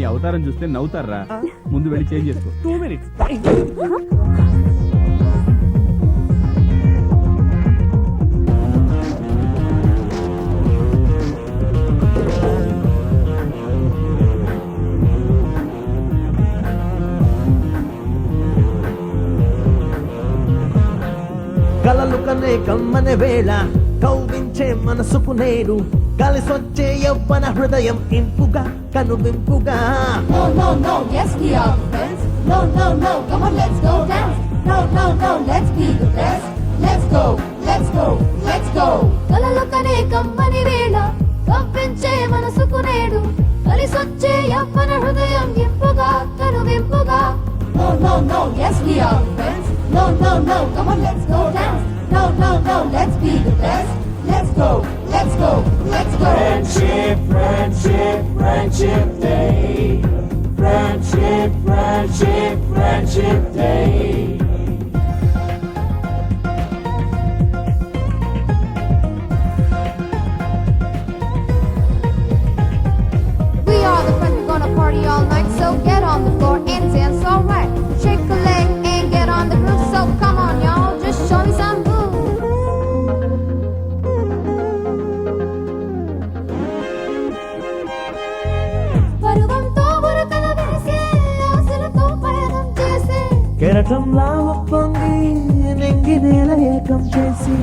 నీ అవతారం చూస్తే నవ్వుతారా. ముందు వెళ్ళి చేంజ్ చేసుకో. 2 minutes. కలలు కనే కమ్మనే వేళ కౌవించే మనసుకు నేడు కలిసొచ్చే యవ్వన హృదయం ఇంపుగా కనువింపుగా. No, no, no, yes we are friends. No, no, no, come on, let's go dance. No, no, no, let's be the best. Let's go, let's go, let's go. కలలు కనే కమ్మని వేళ కవ్వించే మనసుకు నేడు కలిసొచ్చే యవ్వన హృదయం ఇంపుగా కనువింపుగా. No, no, no, yes we are friends. No, no, no, come on, let's go dance. No, no, no, let's be the best. Let's go, let's go, let's go. Friendship, friendship, friendship day. Friendship, friendship, friendship day. We are the friends, we're gonna party all night. So get on the floor and dance alright. Shake a leg and get on the groove. So come on y'all, just show me some moves. పరువంతో ఉరకల వేసే ఆశలతో పయనం చేసే కెరటంలా ఒప్పొంగి నెంగి నేల ఏకం చేసి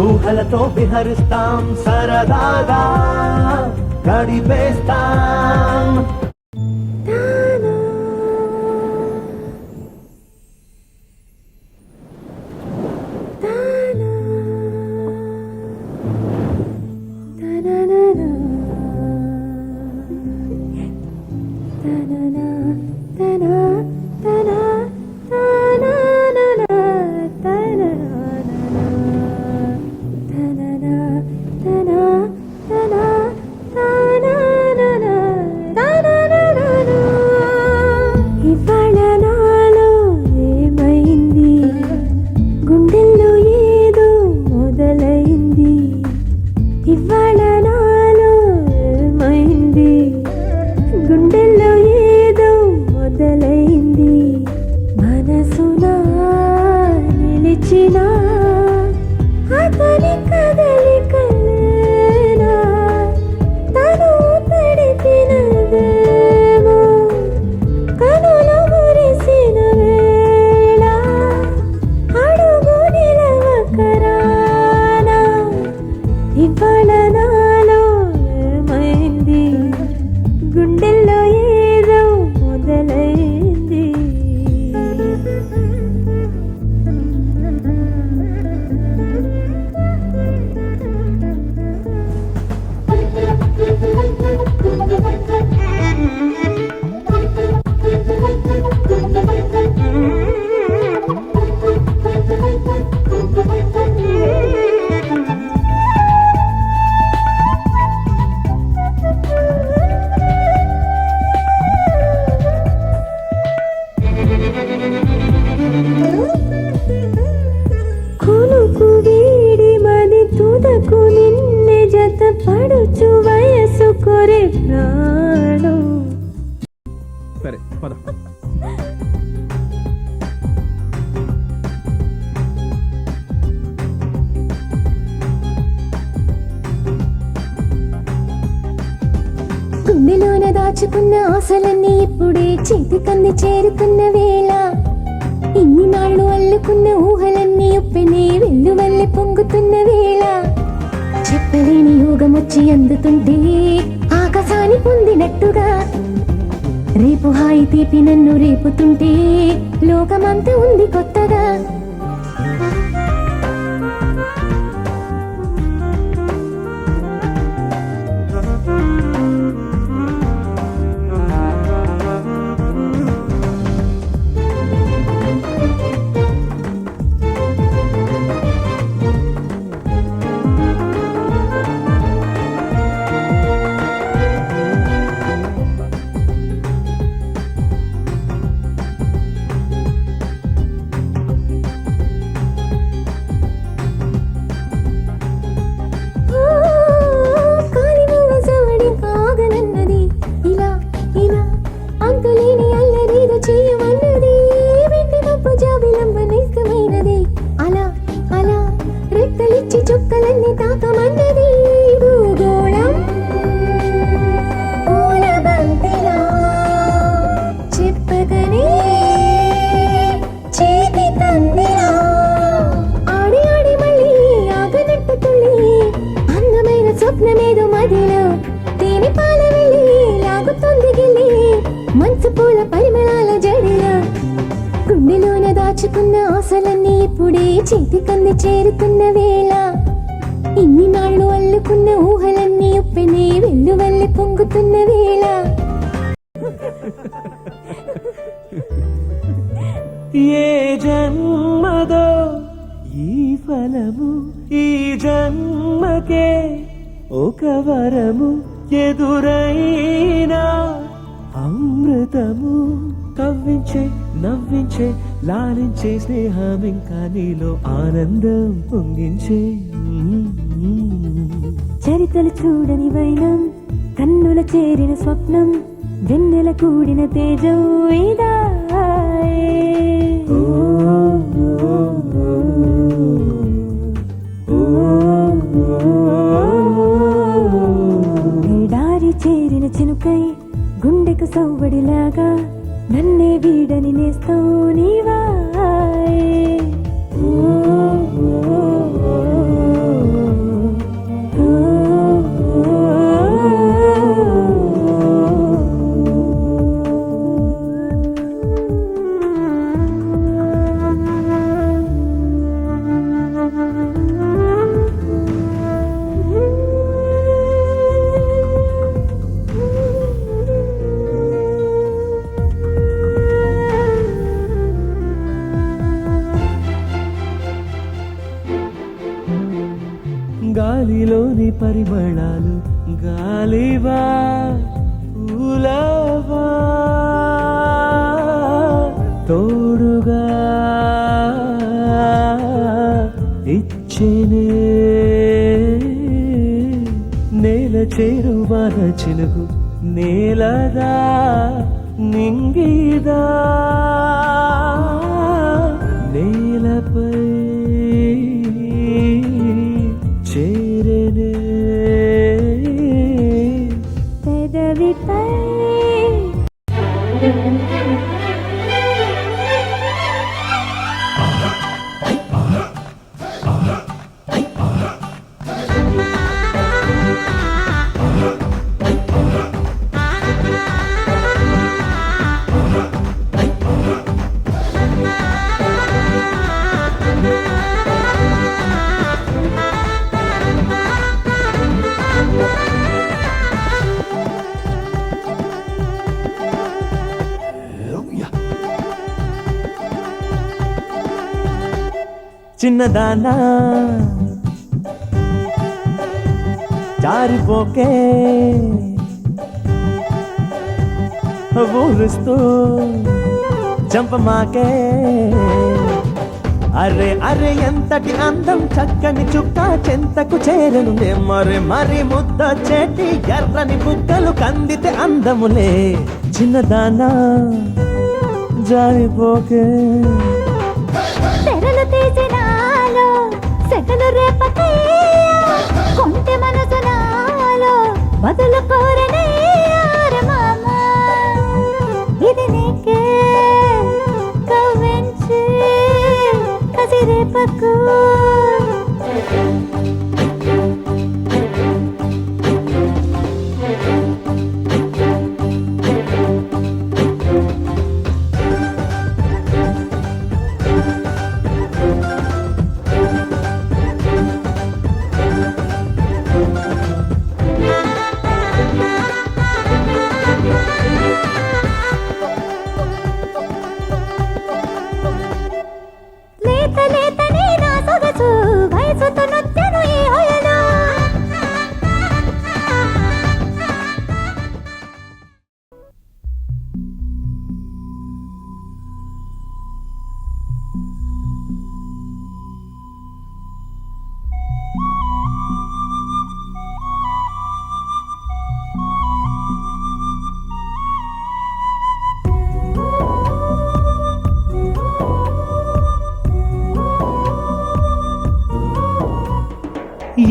ఊహలతో విహరిస్తాం సరదాగా గడిపేస్తాం. సరే పద. గుండెలోన దాచుకున్న ఆశలన్నీ ఇప్పుడే చేతికంది చేరుతున్న వేళ ఇన్ని నాళ్ళు అల్లుకున్న ఊహలన్నీ ఉప్పెనే వెల్లువల్లె పొంగుతున్న వేళ చెప్పలేని యోగం వచ్చి అందుతుంటే ఆకాశాన్ని పొందినట్టుగా రేపు హాయి తీపి నన్ను రేపుతుంటే లోకమంతా ఉంది కొత్తగా. లోకమన్నది భూగోళం పూల బంతిలా చెప్పగనే చేతి తందిలా ఆడి ఆడి మళ్ళీ ఆగనట్టు తుళ్ళి అందమైన స్వప్నమేదో మదిలో తేనె పాల వెళ్ళి లాగుతుంది గిల్లి మంచు పూల పరిమళాల జడిలో గుండెలోన దాచుకున్న ఆశలన్నీ ఇప్పుడే చేతికంది చేరుతున్న వేళ ఇన్ని నాళ్ళు అల్లుకున్న ఊహలన్నీ ఉప్పెనే వెల్లువల్లి పొంగుతున్న వేళ ఏ జన్మదో ఈ ఫలము ఈ జన్మకే ఒక వరము ఎదురైనా అమృతము కవ్వించే నవ్వించే లాలించే స్నేహం ఇంకా నీలో ఆనందం పొంగించే చరితలు చూడని వైనం కన్నుల చేరిన స్వప్నం వెన్నెల కూడిన తేజం ఇదా ఎడారి చేరిన చినుకై గుండెకు సవ్వడిలాగా నన్నే వీడని నేస్తావు నీవా గాలిలోని పరిమళాలు గాలివా పూలవా తోడుగా ఇచ్చేనే నేల చేరువాన చినుకు నేలదా నింగిదా నేలపై చేరనే పెదవిపై చిన్నదానా జారిపోకే ఊరుస్తూ చంపమాకే అరే అరే ఎంతటి అందం చక్కని చుక్క చెంతకు చేరను మరి మరి ముద్ద చేటి ఎర్రని బుగ్గలు కందితే అందములే చిన్నదానా జారిపోకే తెరలు తీసినాలో సెకలు రేపకే కొంటె మనసు నాలో బదులు కోరనే మామా ఇది నీకే కవ్వించి కసి రేపకు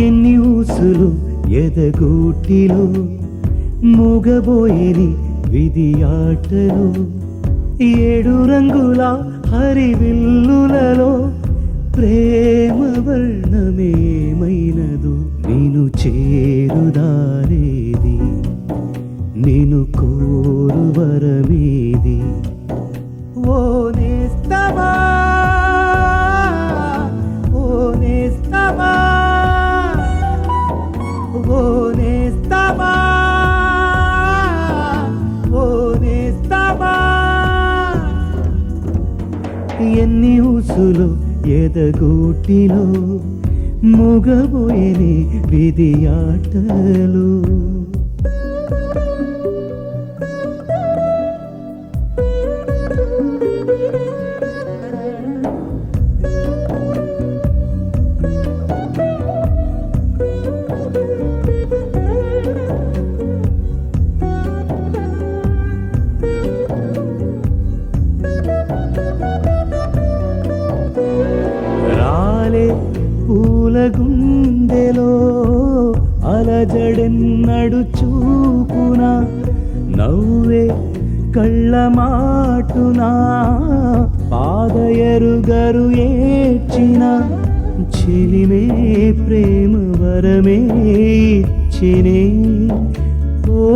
ఎన్ని ఊసులు ఎదగూటిలో మూగబోయేని విధి ఆటలు 7 రంగుల హరివిల్లులలో ప్రేమ వర్ణమేమైనదు నేను చేరుదారేది నేను కోరు వరమేది ఓ నేస్తమా ఓ నేస్తమా ఓ నేస్తమా ఓ నేస్తమా ఎన్ని ఊసులు ఎదగూటిలో మూగబోయేని విధి ఆటలు రాలే పూల గుండెలో అలజడెన్నడు చూపున నవ్వే కళ్ళ మాటునా పాదయరుగరు ఏడ్చిన చెలిమే ప్రేమ వరమే ఇచ్చినే ఓ